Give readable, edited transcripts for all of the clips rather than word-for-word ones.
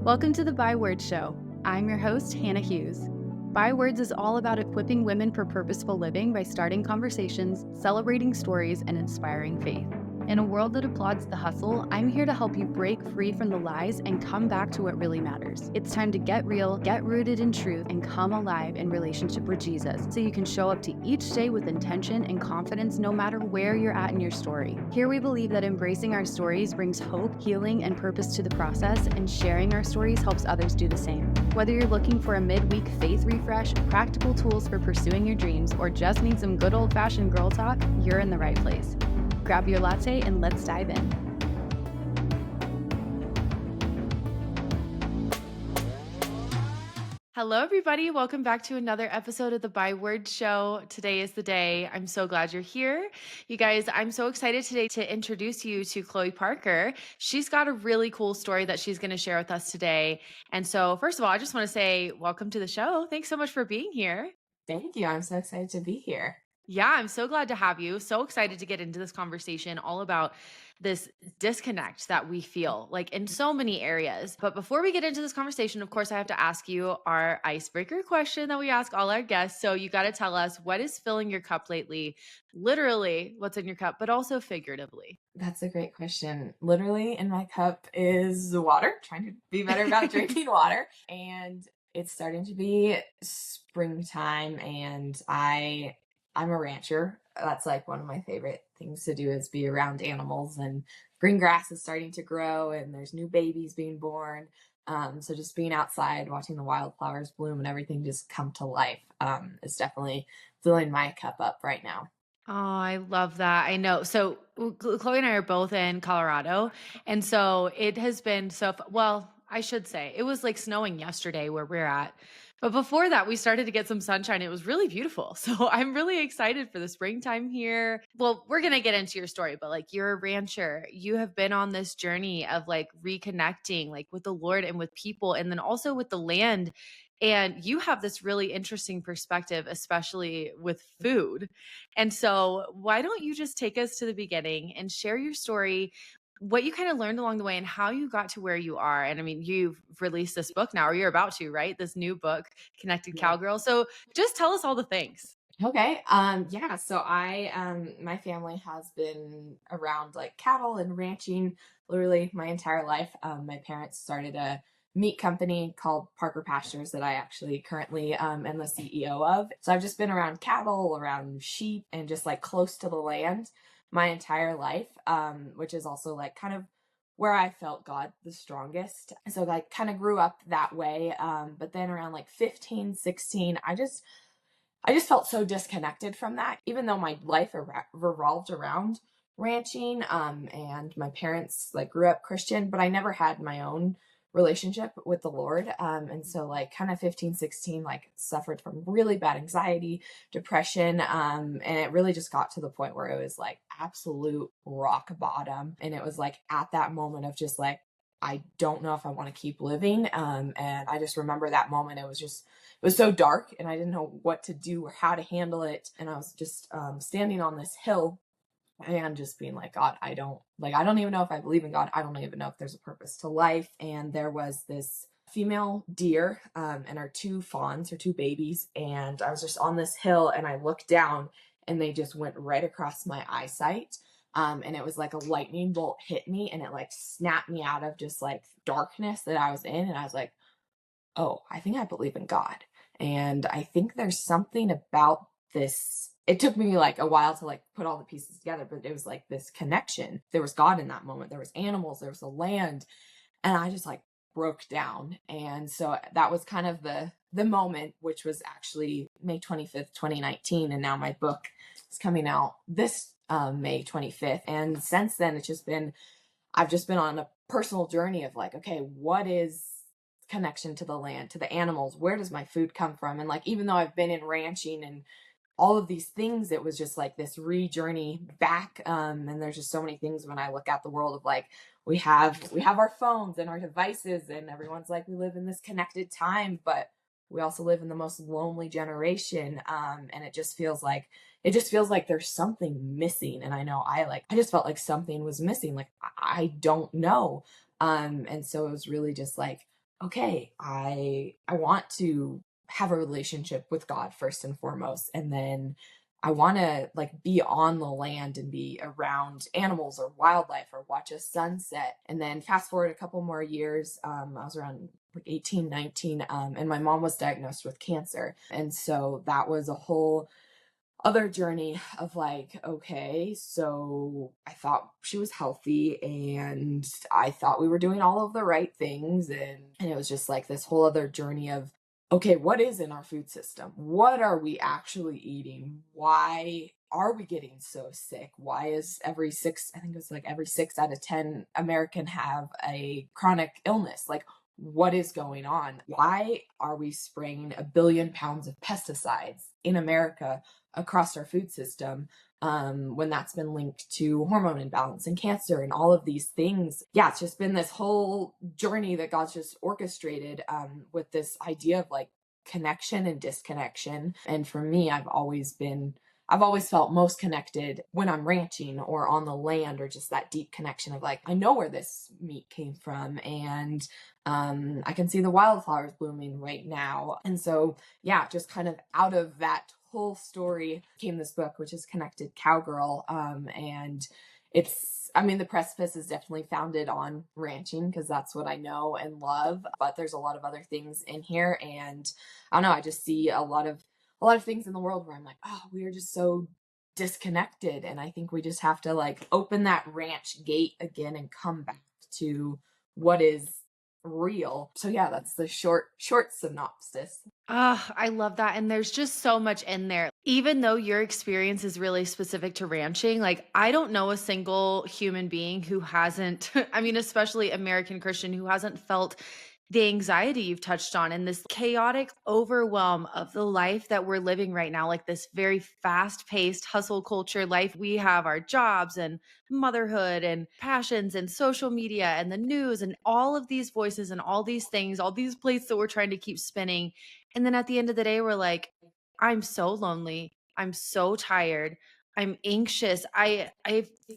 Welcome to the Bywords Show. I'm your host, Hannah Hughes. Bywords is all about equipping women for purposeful living by starting conversations, celebrating stories, and inspiring faith. In a world that applauds the hustle, I'm here to help you break free from the lies and come back to what really matters. It's time to get real, get rooted in truth, and come alive in relationship with Jesus so you can show up to each day with intention and confidence no matter where you're at in your story. Here we believe that embracing our stories brings hope, healing, and purpose to the process, and sharing our stories helps others do the same. Whether you're looking for a midweek faith refresh, practical tools for pursuing your dreams, or just need some good old-fashioned girl talk, you're in the right place. Grab your latte and let's dive in. Hello, everybody. Welcome back to another episode of the Bywords Show. Today is the day. I'm so glad you're here. You guys, I'm so excited today to introduce you to Cloe Parker. She's got a really cool story that she's going to share with us today. And so, first of all, I just want to say welcome to the show. Thanks so much for being here. Thank you. I'm so excited to be here. Yeah, I'm so glad to have you. So excited to get into this conversation all about this disconnect that we feel like in so many areas. But before we get into this conversation, of course, I have to ask you our icebreaker question that we ask all our guests. So you got to tell us, what is filling your cup lately? Literally, what's in your cup, but also figuratively. That's a great question. Literally in my cup is water, trying to be better about drinking water. And it's starting to be springtime, and I'm a rancher. That's like one of my favorite things to do is be around animals, and green grass is starting to grow and there's new babies being born. So just being outside, watching the wildflowers bloom and everything just come to life is definitely filling my cup up right now. Oh, I love that. I know. So Chloe and I are both in Colorado. And so it has been well, I should say it was like snowing yesterday where we're at. But before that, we started to get some sunshine. It was really beautiful. So I'm really excited for the springtime here. Well, we're going to get into your story, but like you're a rancher. You have been on this journey of like reconnecting like with the Lord and with people, and then also with the land. And you have this really interesting perspective, especially with food. And so, why don't you just take us to the beginning and share your story, what you kind of learned along the way, and how you got to where you are? And I mean, you've released this book now, or you're about to, right? This new book, Connected Yeah. Cowgirl. So, just tell us all the things. Okay. Yeah. So my family has been around like cattle and ranching literally my entire life. My parents started a meat company called Parker Pastures that I actually currently am the CEO of. So I've just been around cattle, around sheep, and just like close to the land my entire life, which is also like kind of where I felt God the strongest. So I kind of grew up that way. But then around like 15, 16, I just felt so disconnected from that, even though my life revolved around ranching. And my parents like grew up Christian, but I never had my own relationship with the Lord. And so like kind of 15, 16, like suffered from really bad anxiety, depression. And it really just got to the point where it was like absolute rock bottom. And it was like at that moment of just like, I don't know if I want to keep living. And I just remember that moment. It was so dark and I didn't know what to do or how to handle it. And I was just standing on this hill and just being like, God, I don't even know if I believe in God. I don't even know if there's a purpose to life. And there was this female deer and her two fawns, her two babies. And I was just on this hill and I looked down and they just went right across my eyesight. And it was like a lightning bolt hit me and it like snapped me out of just like darkness that I was in. And I was like, oh, I think I believe in God. And I think there's something about this. It took me like a while to like put all the pieces together, but it was like this connection. There was God in that moment. There was animals, there was the land. And I just like broke down. And so that was kind of the moment, which was actually May 25th, 2019. And now my book is coming out this May 25th. And since then, I've just been on a personal journey of like, okay, what is connection to the land, to the animals? Where does my food come from? And like, even though I've been in ranching and all of these things, it was just like this journey back. And there's just so many things when I look at the world of like, we have our phones and our devices and everyone's like, we live in this connected time, but we also live in the most lonely generation. And it just feels like there's something missing. And I know I just felt like something was missing. Like, I don't know. And so it was really just like okay, I want to have a relationship with God first and foremost, and then I want to like be on the land and be around animals or wildlife or watch a sunset. And then fast forward a couple more years, I was around like 18, 19, and my mom was diagnosed with cancer. And so that was a whole other journey of like, okay, so I thought she was healthy and I thought we were doing all of the right things. And it was just like this whole other journey of, okay, what is in our food system? What are we actually eating? Why are we getting so sick? Why is every six, I think it was like every 6 out of 10 American have a chronic illness? Like, what is going on? Why are we spraying 1 billion pounds of pesticides in America across our food system, when that's been linked to hormone imbalance and cancer and all of these things? Yeah, it's just been this whole journey that God's just orchestrated, with this idea of like connection and disconnection. And for me, I've always felt most connected when I'm ranching or on the land, or just that deep connection of like, I know where this meat came from, and I can see the wildflowers blooming right now. And so, yeah, just kind of out of that whole story came this book, which is Connected Cowgirl. And I mean, the precipice is definitely founded on ranching because that's what I know and love. But there's a lot of other things in here. And I don't know, I just see a lot of things in the world where I'm like, oh, we are just so disconnected. And I think we just have to like open that ranch gate again and come back to what is real. So yeah, that's the short synopsis. Ah, I love that. And there's just so much in there. Even though your experience is really specific to ranching, like I don't know a single human being who hasn't, I mean, especially American Christian, who hasn't felt the anxiety you've touched on and this chaotic overwhelm of the life that we're living right now, like this very fast paced hustle culture life. We have our jobs and motherhood and passions and social media and the news and all of these voices and all these things, all these plates that we're trying to keep spinning. And then at the end of the day, we're like, I'm so lonely. I'm so tired. I'm anxious. I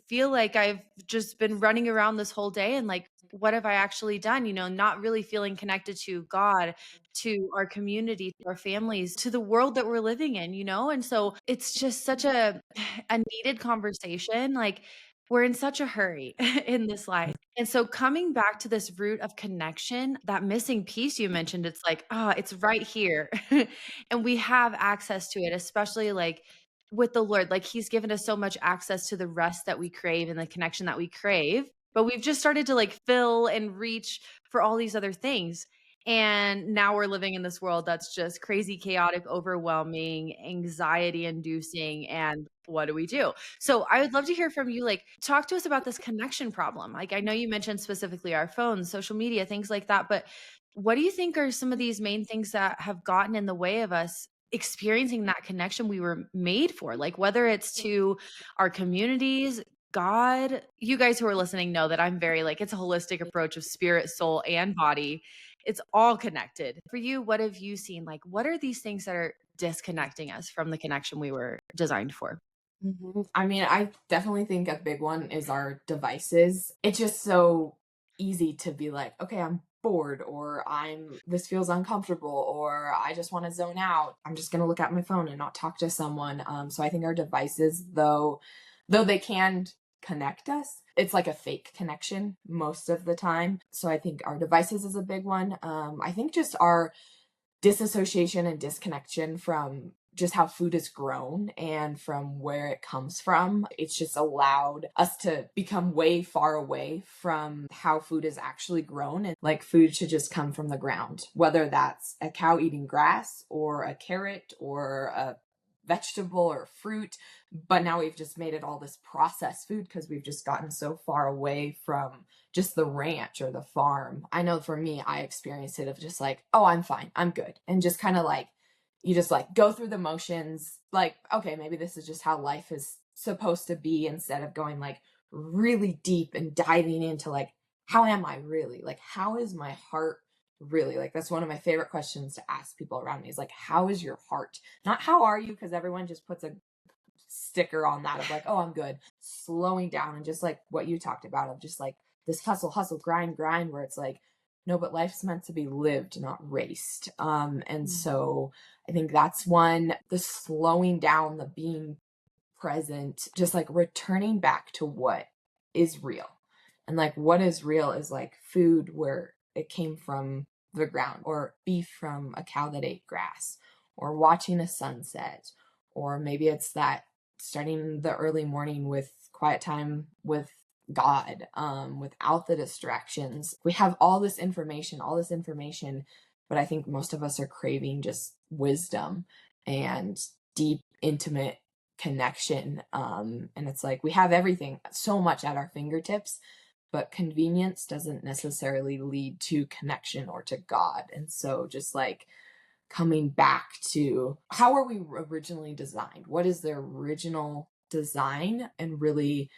feel like I've just been running around this whole day and like, what have I actually done? Not really feeling connected to God, to our community, to our families, to the world that we're living in. And so it's just such a needed conversation. Like we're in such a hurry in this life. And so coming back to this root of connection, that missing piece you mentioned, it's like, it's right here. And we have access to it, especially like with the Lord. Like He's given us so much access to the rest that we crave and the connection that we crave. But we've just started to like fill and reach for all these other things. And now we're living in this world that's just crazy, chaotic, overwhelming, anxiety inducing. And what do we do? So I would love to hear from you. Like, talk to us about this connection problem. Like, I know you mentioned specifically our phones, social media, things like that. But what do you think are some of these main things that have gotten in the way of us experiencing that connection we were made for? Like, whether it's to our communities, God, you guys who are listening know that I'm very like, it's a holistic approach of spirit, soul, and body. It's all connected. For you, what have you seen? Like, what are these things that are disconnecting us from the connection we were designed for? I mean, I definitely think a big one is our devices. It's just so easy to be like, okay, I'm bored, or this feels uncomfortable, or I just want to zone out. I'm just going to look at my phone and not talk to someone. So I think our devices, though they can connect us, it's like a fake connection most of the time. So I think our devices is a big one. I think just our disassociation and disconnection from just how food is grown and from where it comes from. It's just allowed us to become way far away from how food is actually grown. And like food should just come from the ground, whether that's a cow eating grass or a carrot or a vegetable or fruit. But now we've just made it all this processed food because we've just gotten so far away from just the ranch or the farm. I know for me, I experienced it of just like, oh, I'm fine, I'm good. And just kind of like, you just like go through the motions, like, okay, maybe this is just how life is supposed to be, instead of going like really deep and diving into like, how am I really? Like, how is my heart really? Like, that's one of my favorite questions to ask people around me is like, how is your heart? Not how are you? Because everyone just puts a sticker on that of like, oh, I'm good. Slowing down and just like what you talked about of just like this hustle, hustle, grind, grind, where it's like, no, but life's meant to be lived, not raced. And so I think that's one, the slowing down, the being present, just like returning back to what is real. And like what is real is like food where it came from the ground, or beef from a cow that ate grass, or watching a sunset, or maybe it's that starting the early morning with quiet time with God, without the distractions. We have all this information, but I think most of us are craving just wisdom and deep, intimate connection. And it's like we have everything so much at our fingertips, but convenience doesn't necessarily lead to connection or to God. And so just like coming back to how are we originally designed? What is the original design? And really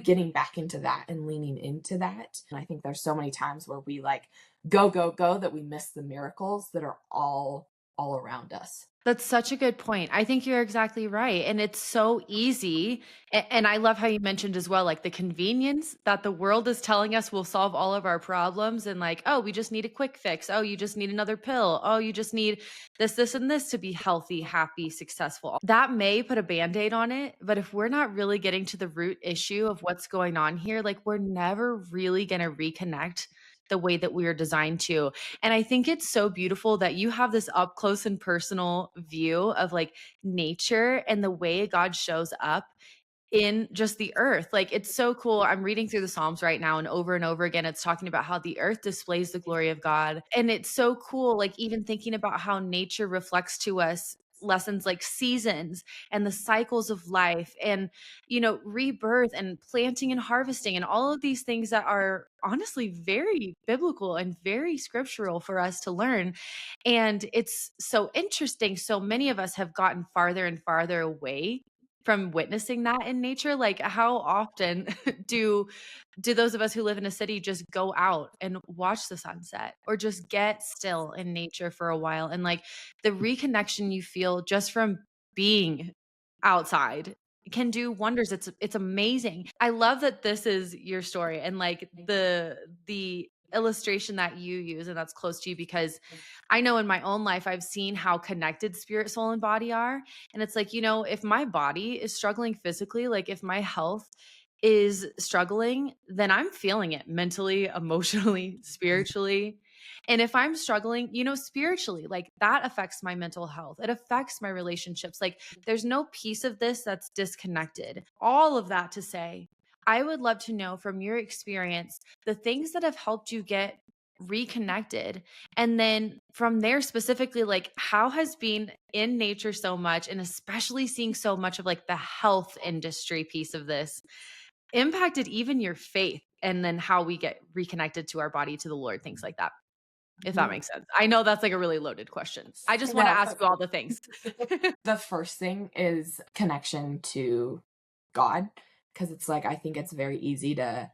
getting back into that and leaning into that. And I think there's so many times where we like go, go, go that we miss the miracles that are all around us. That's such a good point. I think you're exactly right. And it's so easy. And I love how you mentioned as well, like the convenience that the world is telling us will solve all of our problems. And like, oh, we just need a quick fix. Oh, you just need another pill. Oh, you just need this, and this to be healthy, happy, successful. That may put a band aid on it. But if we're not really getting to the root issue of what's going on here, like we're never really going to reconnect the way that we are designed to. And I think it's so beautiful that you have this up close and personal view of like nature and the way God shows up in just the earth. Like it's so cool. I'm reading through the Psalms right now, and over again, it's talking about how the earth displays the glory of God. And it's so cool, like even thinking about how nature reflects to us lessons like seasons and the cycles of life and, rebirth and planting and harvesting and all of these things that are honestly very biblical and very scriptural for us to learn. And it's so interesting. So many of us have gotten farther and farther away from witnessing that in nature. Like how often do those of us who live in a city just go out and watch the sunset or just get still in nature for a while? And like the reconnection you feel just from being outside can do wonders. It's amazing. I love that this is your story and like the illustration that you use and that's close to you, because I know in my own life I've seen how connected spirit, soul, and body are. And it's like, if my body is struggling physically, like if my health is struggling, then I'm feeling it mentally, emotionally, spiritually. And if I'm struggling, spiritually, like that affects my mental health. It affects my relationships. Like there's no piece of this that's disconnected. All of that to say, I would love to know from your experience the things that have helped you get reconnected. And then from there, specifically, like how has being in nature so much, and especially seeing so much of like the health industry piece of this, impacted even your faith, and then how we get reconnected to our body, to the Lord, things like that, if that makes sense. I know that's like a really loaded question. I just want to No, ask you all the things. the first thing is connection to God, because it's like I think it's very easy to,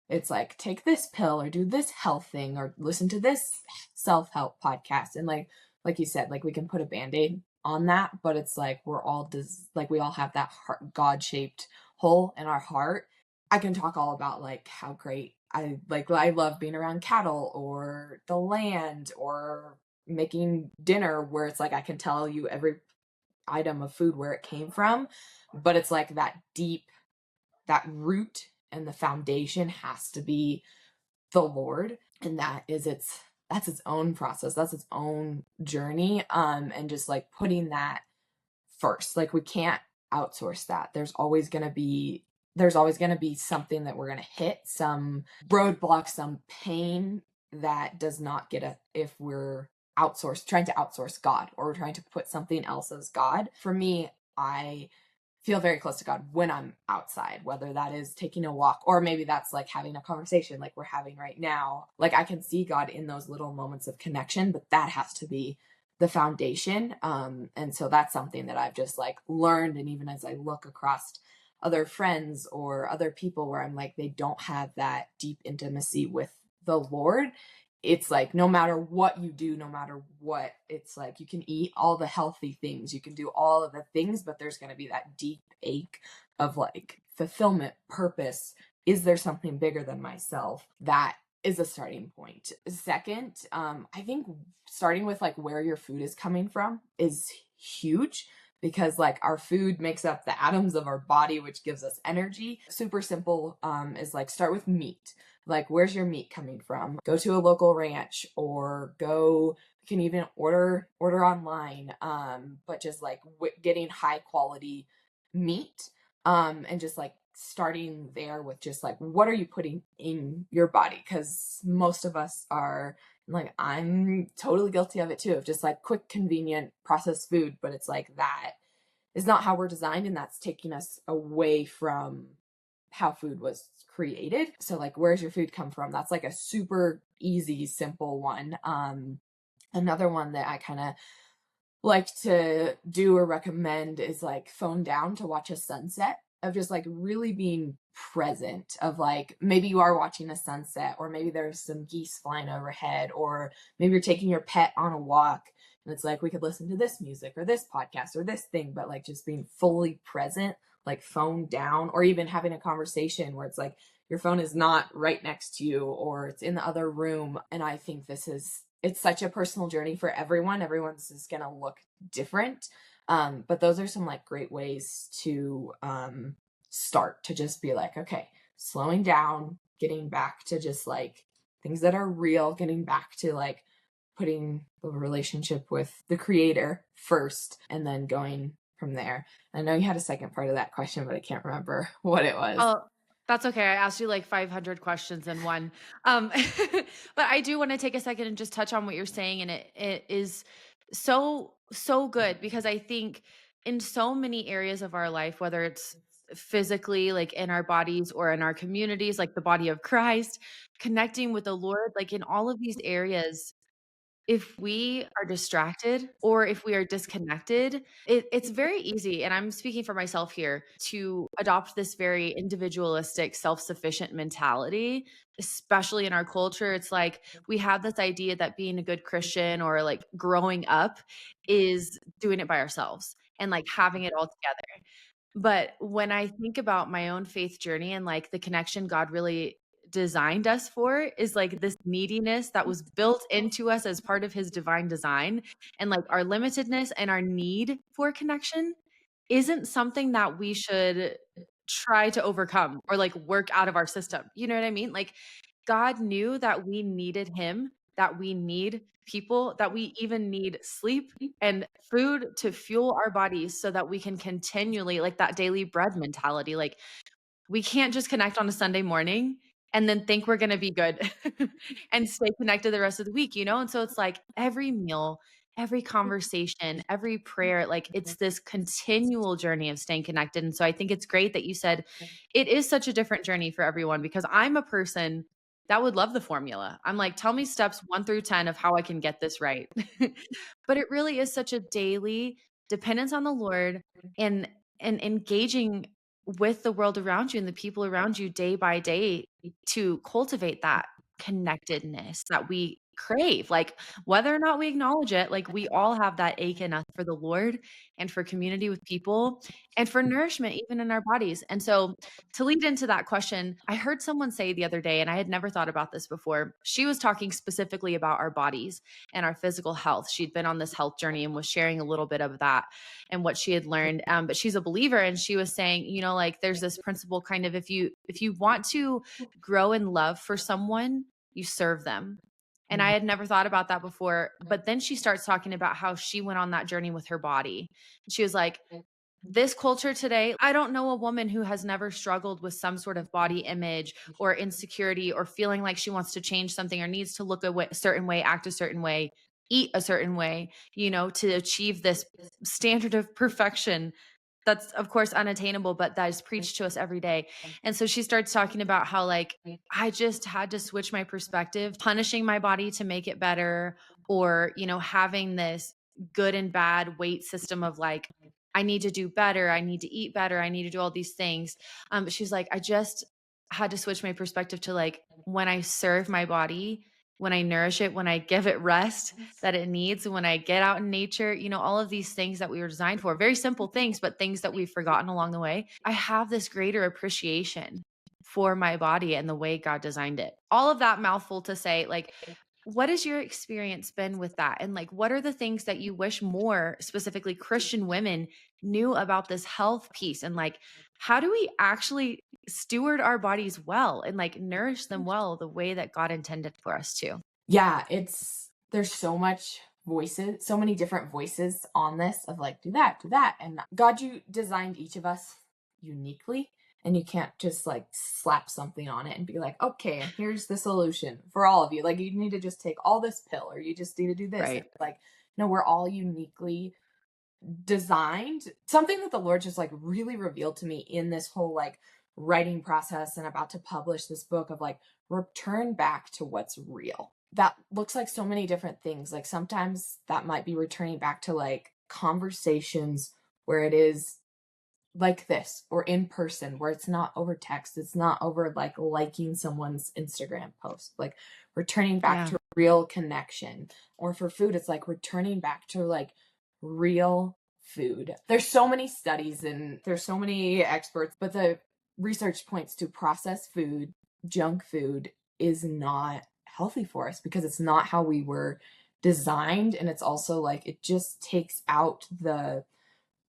it's like take this pill or do this health thing or listen to this self-help podcast, and like you said, like we can put a band-aid on that, but it's like we're all like we all have that heart, God-shaped hole in our heart. I can talk all about like how great I love being around cattle or the land or making dinner, where it's like I can tell you every item of food where it came from, but it's like that deep, that root and the foundation has to be the Lord, and that's its own process, that's its own journey, and just like putting that first. Like we can't outsource that. There's always going to be something that we're going to hit, some roadblock, some pain that does not get a, if we're trying to outsource God, or we're trying to put something else as God. For me, I feel very close to God when I'm outside, whether that is taking a walk or maybe that's like having a conversation like we're having right now. Like I can see God in those little moments of connection, but that has to be the foundation. And so that's something that I've just like learned. And even as I look across other friends or other people where I'm like, they don't have that deep intimacy with the Lord, it's like no matter what you do, no matter what, it's like you can eat all the healthy things, you can do all of the things, but there's going to be that deep ache of like fulfillment, purpose. Is there something bigger than myself that is a starting point. Second, I think starting with like where your food is coming from is huge because like our food makes up the atoms of our body, which gives us energy. Super simple is like start with meat. Like, where's your meat coming from? Go to a local ranch or go. You can even order online, but just like getting high quality meat, and just like starting there with just like what are you putting in your body, because most of us are like, I'm totally guilty of it too, of just like quick convenient processed food, but it's like that is not how we're designed, and that's taking us away from how food was created. So like, where's your food come from? That's like a super easy simple one. Another one that I kind of like to do or recommend is like phone down to watch a sunset, of just like really being present, of like maybe you are watching a sunset, or maybe there's some geese flying overhead, or maybe you're taking your pet on a walk, and it's like we could listen to this music or this podcast or this thing, but like just being fully present, like phone down, or even having a conversation where it's like your phone is not right next to you or it's in the other room. And I think it's such a personal journey for everyone. Everyone's is going to look different. But those are some like great ways to start to just be like, okay, slowing down, getting back to just like things that are real, getting back to like putting the relationship with the creator first, and then going from there. I know you had a second part of that question, but I can't remember what it was. Oh, that's okay. I asked you like 500 questions in one. Um, but I do want to take a second and just touch on what you're saying. And it is so good, because I think in so many areas of our life, whether it's physically, like in our bodies, or in our communities, like the body of Christ, connecting with the Lord, like in all of these areas, if we are distracted or if we are disconnected, it's very easy, and I'm speaking for myself here, to adopt this very individualistic, self-sufficient mentality, especially in our culture. It's like we have this idea that being a good Christian or like growing up is doing it by ourselves and like having it all together. But when I think about my own faith journey and like the connection God really designed us for is like this neediness that was built into us as part of his divine design, and like our limitedness and our need for connection isn't something that we should try to overcome or like work out of our system. You know what I mean? Like God knew that we needed him, that we need people, that we even need sleep and food to fuel our bodies so that we can continually, like that daily bread mentality, like we can't just connect on a Sunday morning and then think we're gonna be good and stay connected the rest of the week, you know? And so it's like every meal, every conversation, every prayer, like it's this continual journey of staying connected. And so I think it's great that you said it is such a different journey for everyone, because I'm a person that would love the formula. I'm like, tell me steps 1 through 10 of how I can get this right. But it really is such a daily dependence on the Lord, and engaging with the world around you and the people around you day by day to cultivate that connectedness that we crave. Like whether or not we acknowledge it, like we all have that ache in us for the Lord and for community with people and for nourishment even in our bodies. And so to lead into that question, I heard someone say the other day, and I had never thought about this before. She was talking specifically about our bodies and our physical health. She'd been on this health journey and was sharing a little bit of that and what she had learned. But she's a believer, and she was saying, you know, like there's this principle kind of, if you want to grow in love for someone, you serve them. And I had never thought about that before. But then she starts talking about how she went on that journey with her body. She was like, this culture today, I don't know a woman who has never struggled with some sort of body image or insecurity or feeling like she wants to change something or needs to look a certain way, act a certain way, eat a certain way, you know, to achieve this standard of perfection that's of course unattainable, but that is preached to us every day. And so she starts talking about how like I just had to switch my perspective, punishing my body to make it better, or, you know, having this good and bad weight system of like, I need to do better, I need to eat better, I need to do all these things. But she's like, I just had to switch my perspective to like when I serve my body, when I nourish it, when I give it rest that it needs, when I get out in nature, you know, all of these things that we were designed for, very simple things, but things that we've forgotten along the way. I have this greater appreciation for my body and the way God designed it. All of that mouthful to say, like, what has your experience been with that? And like, what are the things that you wish more, specifically Christian women, knew about this health piece? And like, how do we actually steward our bodies well and like nourish them well the way that God intended for us to? Yeah, there's so much voices, so many different voices on this of like, do that, do that. And God, you designed each of us uniquely. And you can't just like slap something on it and be like, okay, and here's the solution for all of you. Like, you need to just take all this pill or you just need to do this. And Right. like, no, we're all uniquely designed. Something that the Lord just like really revealed to me in this whole like writing process and about to publish this book of like, return back to what's real. That looks like so many different things. Like, sometimes that might be returning back to like conversations where it is like this, or in person, where it's not over text, it's not over like liking someone's Instagram post, like returning back Yeah. to real connection. Or for food, it's like returning back to like real food. There's so many studies and there's so many experts, but the research points to processed food, junk food, is not healthy for us because it's not how we were designed. And it's also like it just takes out the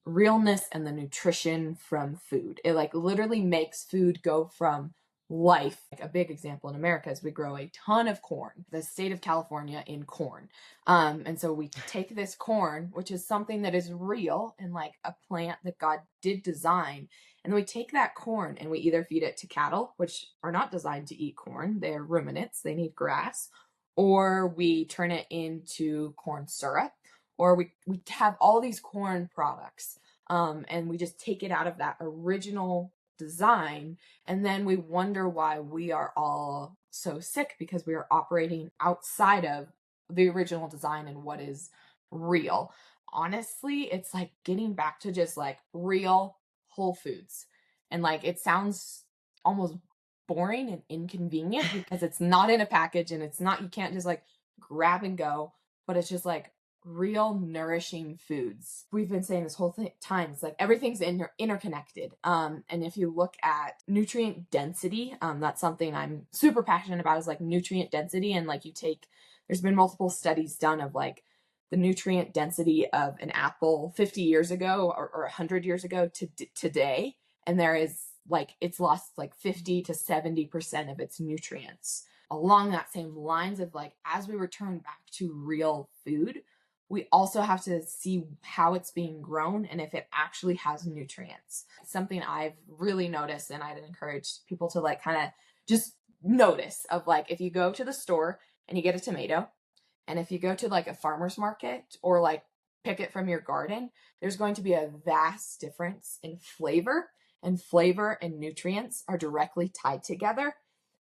realness and the nutrition from food. It like literally makes food go from life. Like, a big example in America is we grow a ton of corn, the state of California in corn. And so we take this corn, which is something that is real and like a plant that God did design. And then we take that corn and we either feed it to cattle, which are not designed to eat corn, they're ruminants, they need grass, or we turn it into corn syrup, or we have all these corn products, and we just take it out of that original design, and then we wonder why we are all so sick because we are operating outside of the original design and what is real. Honestly, it's like getting back to just like real whole foods. And like, it sounds almost boring and inconvenient because it's not in a package and it's not, you can't just like grab and go, but it's just like real nourishing foods. We've been saying this whole time, it's like everything's interconnected. And if you look at nutrient density, that's something I'm super passionate about, is like nutrient density. And like, there's been multiple studies done of like the nutrient density of an apple 50 years ago or 100 years ago to today. And there is like, it's lost like 50 to 70% of its nutrients. Along that same lines of like, as we return back to real food, we also have to see how it's being grown and if it actually has nutrients. Something I've really noticed, and I'd encourage people to like kind of just notice, of like, if you go to the store and you get a tomato, and if you go to like a farmer's market or like pick it from your garden, there's going to be a vast difference in flavor, and flavor and nutrients are directly tied together.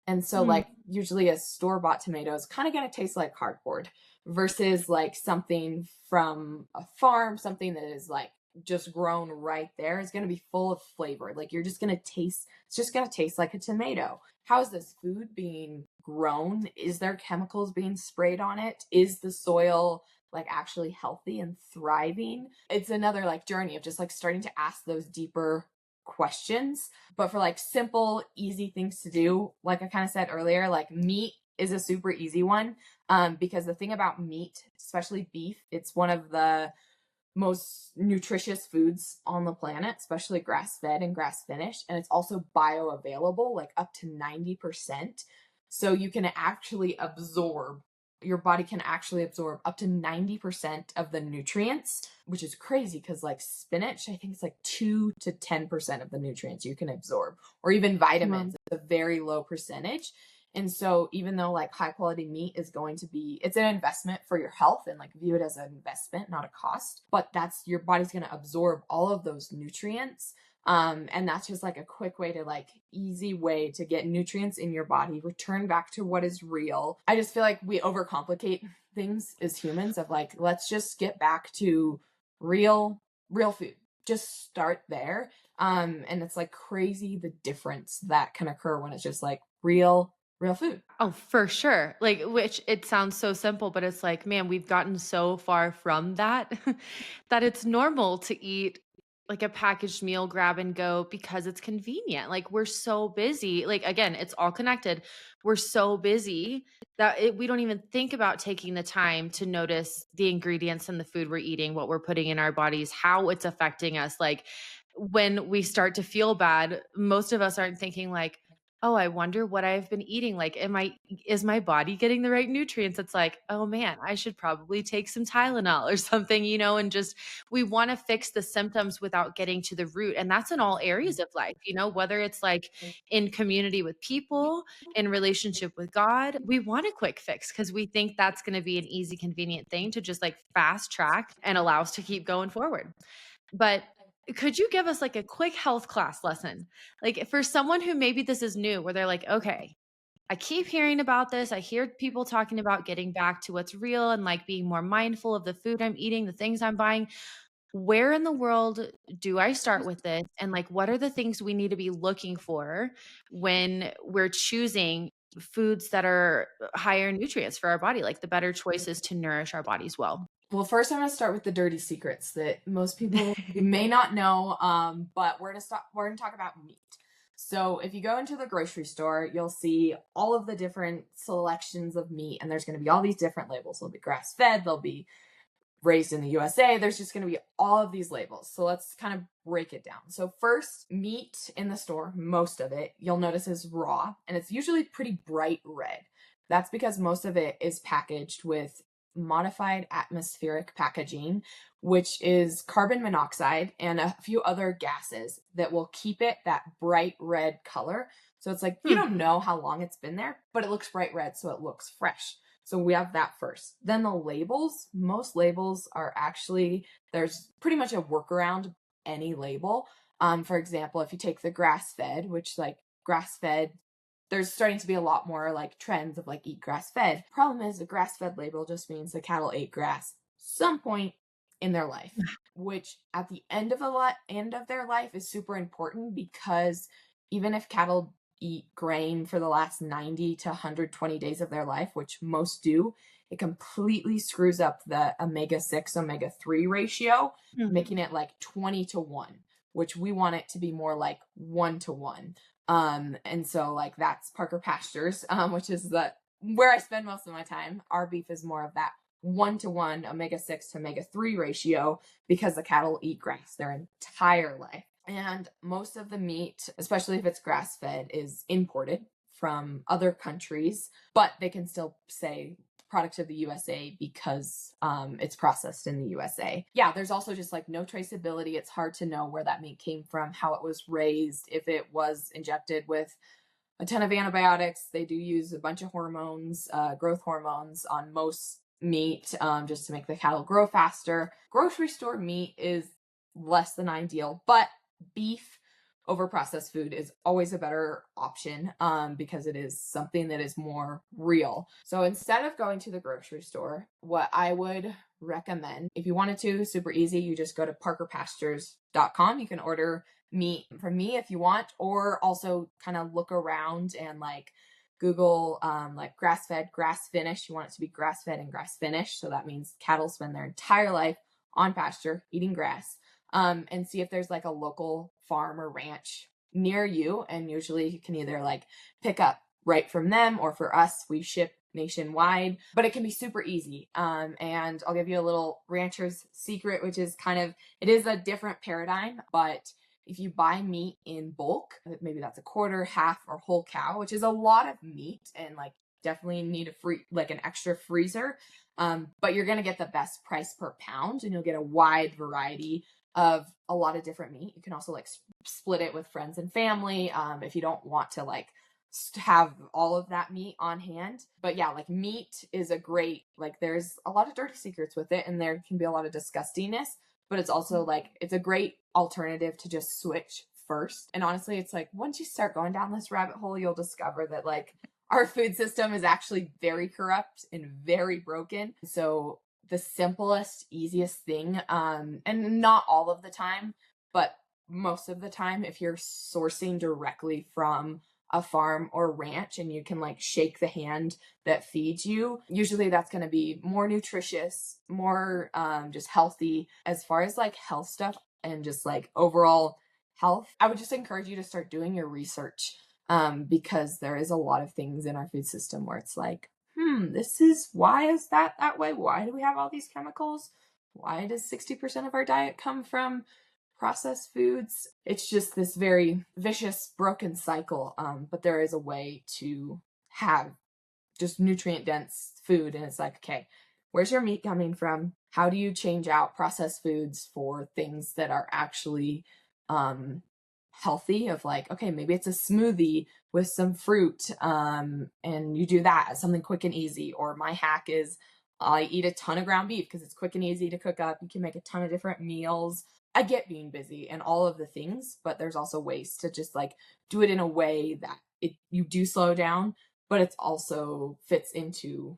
And so Mm. like, usually a store-bought tomato is kind of going to taste like cardboard versus like something from a farm, something that is like just grown right there, is going to be full of flavor. Like, you're just going to taste, it's just going to taste like a tomato. How is this food being grown? Is there chemicals being sprayed on it? Is the soil like actually healthy and thriving? It's another like journey of just like starting to ask those deeper questions. But for like simple, easy things to do, like I kind of said earlier, like meat is a super easy one. Because the thing about meat, especially beef, it's one of the most nutritious foods on the planet, especially grass fed and grass finished. And it's also bioavailable, like up to 90%. So you can actually absorb, your body can actually absorb up to 90% of the nutrients, which is crazy because like spinach, I think it's like 2 to 10% of the nutrients you can absorb, or even Wow. vitamins, it's a very low percentage. And so even though like high quality meat is going to be, it's an investment for your health, and like view it as an investment, not a cost, but that's, your body's going to absorb all of those nutrients. And that's just like a quick way to like, easy way to get nutrients in your body, return back to what is real. I just feel like we overcomplicate things as humans of like, let's just get back to real food. Just start there. And it's like crazy the difference that can occur when it's just like real food. Oh, for sure. Like, which it sounds so simple, but it's like, man, we've gotten so far from that that it's normal to eat like a packaged meal grab and go because it's convenient. Like we're so busy. Like again, it's all connected. We're so busy that we don't even think about taking the time to notice the ingredients in the food we're eating, what we're putting in our bodies, how it's affecting us. Like when we start to feel bad, most of us aren't thinking like, oh, I wonder what I've been eating. Like, is my body getting the right nutrients? It's like, oh man, I should probably take some Tylenol or something, and just we want to fix the symptoms without getting to the root. And that's in all areas of life, whether it's like in community with people, in relationship with God, we want a quick fix because we think that's going to be an easy, convenient thing to just like fast track and allow us to keep going forward. But could you give us like a quick health class lesson? Like for someone who maybe this is new, where they're like, okay, I keep hearing about this. I hear people talking about getting back to what's real and like being more mindful of the food I'm eating, the things I'm buying. Where in the world do I start with this? And like, what are the things we need to be looking for when we're choosing foods that are higher in nutrients for our body, like the better choices to nourish our bodies well? Well, first I'm going to start with the dirty secrets that most people may not know, but we're going to talk about meat. So if you go into the grocery store, you'll see all of the different selections of meat, and there's going to be all these different labels. There'll be grass-fed, there'll be raised in the USA. There's just going to be all of these labels. So let's kind of break it down. So first, meat in the store, most of it, you'll notice is raw, and it's usually pretty bright red. That's because most of it is packaged with modified atmospheric packaging, which is carbon monoxide and a few other gases that will keep it that bright red color. So it's like, you don't know how long it's been there, but it looks bright red, so it looks fresh. So we have that first. Then the labels, most labels are actually, there's pretty much a workaround any label. For example, if you take the grass-fed, which like grass-fed, there's starting to be a lot more like trends of like eat grass-fed. Problem is the grass-fed label just means the cattle ate grass some point in their life, which at the end of their life is super important, because even if cattle eat grain for the last 90 to 120 days of their life, which most do, it completely screws up the omega-6 omega-3 ratio, making it like 20-1, which we want it to be more like 1-1. And so like that's Parker Pastures, which is where I spend most of my time. Our beef is more of that 1-1 omega-6 to omega-3 ratio, because the cattle eat grass their entire life. And most of the meat, especially if it's grass-fed, is imported from other countries, but they can still say product of the USA because it's processed in the USA. Yeah, there's also just like no traceability. It's hard to know where that meat came from, how it was raised, if it was injected with a ton of antibiotics. They do use a bunch of hormones, growth hormones on most meat, just to make the cattle grow faster. Grocery store meat is less than ideal, but beef over processed food is always a better option, because it is something that is more real. So instead of going to the grocery store, what I would recommend, if you wanted to, super easy, you just go to parkerpastures.com. You can order meat from me if you want, or also kind of look around and like Google like grass-fed, grass-finished. You want it to be grass-fed and grass-finished. So that means cattle spend their entire life on pasture eating grass. And see if there's like a local farm or ranch near you. And usually you can either like pick up right from them, or for us, we ship nationwide, but it can be super easy. And I'll give you a little rancher's secret, which is it is a different paradigm, but if you buy meat in bulk, maybe that's a quarter, half, or whole cow, which is a lot of meat, and like definitely need an extra freezer. But you're going to get the best price per pound, and you'll get a wide variety of a lot of different meat. You can also like split it with friends and family, if you don't want to like have all of that meat on hand. But yeah, like meat is a great, like there's a lot of dirty secrets with it, and there can be a lot of disgustingness, but it's also like, it's a great alternative to just switch first. And honestly, it's like once you start going down this rabbit hole, you'll discover that like our food system is actually very corrupt and very broken. So the simplest, easiest thing, and not all of the time, but most of the time, if you're sourcing directly from a farm or ranch and you can like shake the hand that feeds you, usually that's going to be more nutritious, more just healthy. As far as like health stuff, and just like overall health, I would just encourage you to start doing your research, because there is a lot of things in our food system where it's like, this is why is that way? Why do we have all these chemicals? Why does 60% of our diet come from processed foods? It's just this very vicious, broken cycle. But there is a way to have just nutrient dense food. And it's like, okay, where's your meat coming from? How do you change out processed foods for things that are actually healthy? Of like, okay, maybe it's a smoothie with some fruit, and you do that as something quick and easy. Or my hack is I eat a ton of ground beef because it's quick and easy to cook up. You can make a ton of different meals. I get being busy and all of the things, but there's also ways to just like do it in a way that you do slow down, but it's also fits into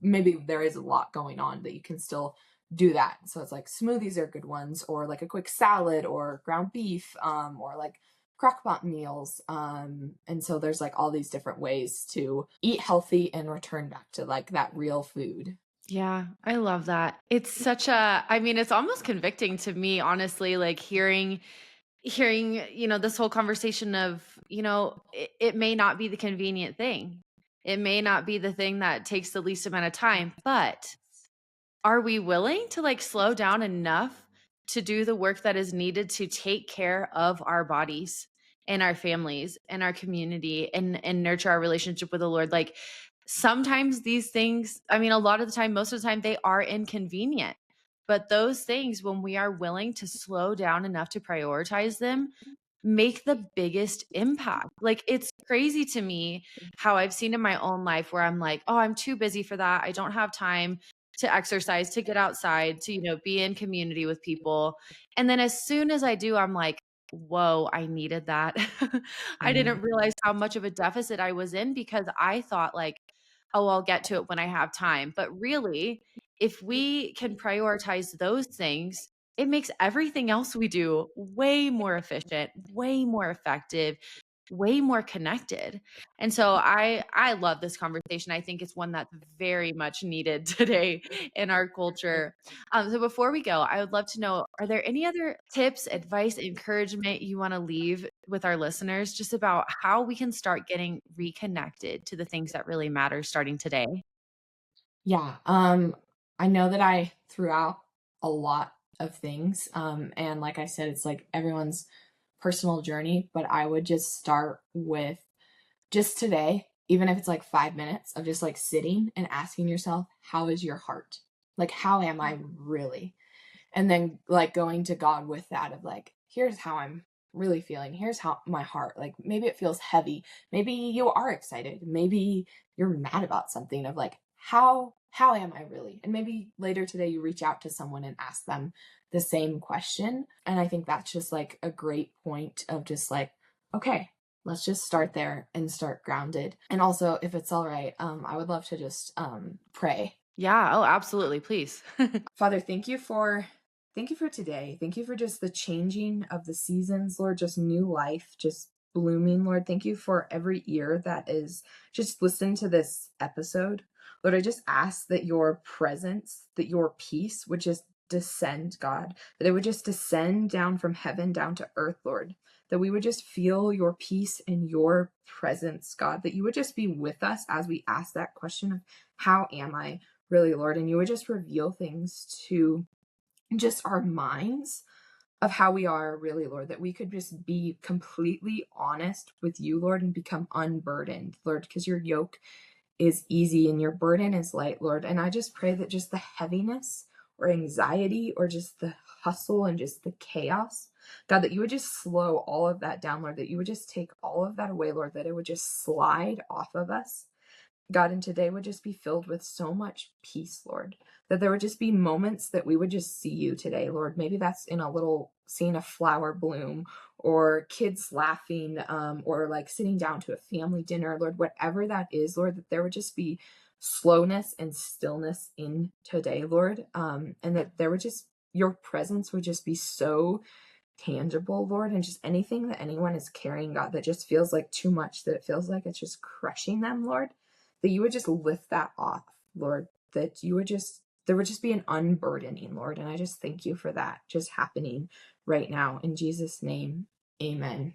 maybe there is a lot going on that you can still do that. So it's like smoothies are good ones, or like a quick salad, or ground beef, or like crockpot meals. And so there's like all these different ways to eat healthy and return back to like that real food. Yeah, I love that. It's such a, I mean, it's almost convicting to me, honestly, like hearing, this whole conversation of, it may not be the convenient thing. It may not be the thing that takes the least amount of time, but are we willing to like slow down enough to do the work that is needed to take care of our bodies and our families and our community and nurture our relationship with the Lord? Like sometimes these things, I mean, a lot of the time, most of the time, they are inconvenient. But those things, when we are willing to slow down enough to prioritize them, make the biggest impact. Like it's crazy to me how I've seen in my own life where I'm like, oh, I'm too busy for that. I don't have time to exercise, to get outside, to, be in community with people. And then as soon as I do, I'm like, whoa, I needed that. I Mm. didn't realize how much of a deficit I was in because I thought like, oh, I'll get to it when I have time. But really, if we can prioritize those things, it makes everything else we do way more efficient, way more effective, way more connected. And so I love this conversation. I think it's one that's very much needed today in our culture. So before we go, I would love to know, are there any other tips, advice, encouragement you want to leave with our listeners just about how we can start getting reconnected to the things that really matter starting today? Yeah. I know that I threw out a lot of things. And like I said, it's like everyone's personal journey, but I would just start with just today, even if it's like 5 minutes of just like sitting and asking yourself, how is your heart? Like, how am I really? And then like going to God with that of like, here's how I'm really feeling. Here's how my heart, like maybe it feels heavy. Maybe you are excited. Maybe you're mad about something of like, how am I really? And maybe later today you reach out to someone and ask them the same question. And I think that's just like a great point of just like, okay, let's just start there and start grounded. And also, if it's all right, I would love to just pray. Yeah. Oh, absolutely. Please. Father, thank you for today. Thank you for just the changing of the seasons, Lord, just new life, just blooming, Lord. Thank you for every ear that is just listen to this episode. Lord, I just ask that your presence, that your peace would just descend, God, that it would just descend down from heaven down to earth, Lord, that we would just feel your peace and your presence, God, that you would just be with us as we ask that question of how am I really, Lord, and you would just reveal things to just our minds of how we are really, Lord, that we could just be completely honest with you, Lord, and become unburdened, Lord, because your yoke is easy and your burden is light, Lord. And I just pray that just the heaviness or anxiety or just the hustle and just the chaos, God, that you would just slow all of that down, Lord, that you would just take all of that away, Lord, that it would just slide off of us, God, and today would just be filled with so much peace, Lord, that there would just be moments that we would just see you today, Lord. Maybe that's in a little seeing a flower bloom or kids laughing, or like sitting down to a family dinner, Lord, whatever that is, Lord, that there would just be slowness and stillness in today, Lord, and that there would just, your presence would just be so tangible, Lord, and just anything that anyone is carrying, God, that just feels like too much, that it feels like it's just crushing them, Lord, that you would just lift that off, Lord, that you would just there would just be an unburdening, Lord. And I just thank you for that just happening right now. In Jesus' name, amen.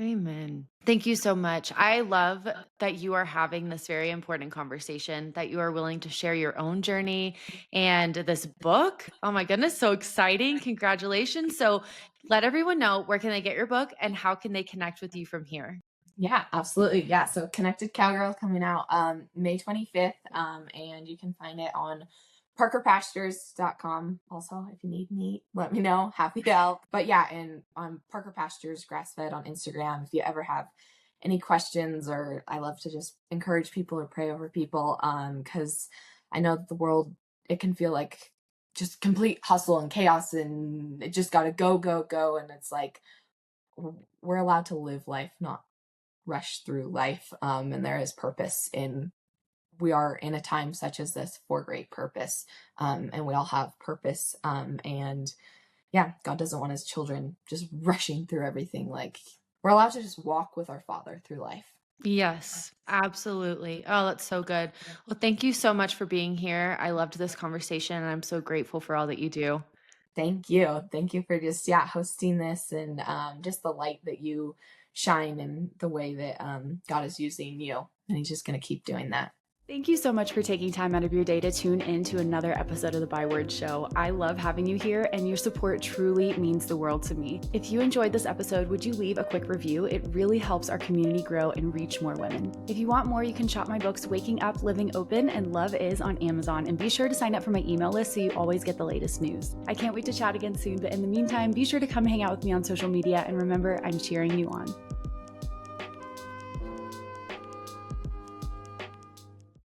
Amen. Thank you so much. I love that you are having this very important conversation, that you are willing to share your own journey and this book. Oh my goodness, so exciting. Congratulations. So let everyone know, where can they get your book and how can they connect with you from here? Yeah, absolutely. Yeah. So Connected Cowgirl coming out May 25th. And you can find it on parkerpastures.com. Also, if you need me, let me know. Happy to help. But yeah, and on Parker Pastures Grass Fed on Instagram, if you ever have any questions, or I love to just encourage people or pray over people. Because I know that the world, it can feel like just complete hustle and chaos, and it just gotta go, go, go. And it's like we're allowed to live life, not rush through life. And there is purpose we are in a time such as this for great purpose. And we all have purpose. And yeah, God doesn't want his children just rushing through everything. Like, we're allowed to just walk with our Father through life. Yes, absolutely. Oh, that's so good. Well, thank you so much for being here. I loved this conversation and I'm so grateful for all that you do. Thank you. Thank you for just, yeah, hosting this, and just the light that you shine, and the way that God is using you. And he's just going to keep doing that. Thank you so much for taking time out of your day to tune in to another episode of the Byword Show. I love having you here, and your support truly means the world to me. If you enjoyed this episode, would you leave a quick review? It really helps our community grow and reach more women. If you want more, you can shop my books, Waking Up, Living Open, and Love Is on Amazon, and be sure to sign up for my email list so you always get the latest news. I can't wait to chat again soon, but in the meantime, be sure to come hang out with me on social media, and remember, I'm cheering you on.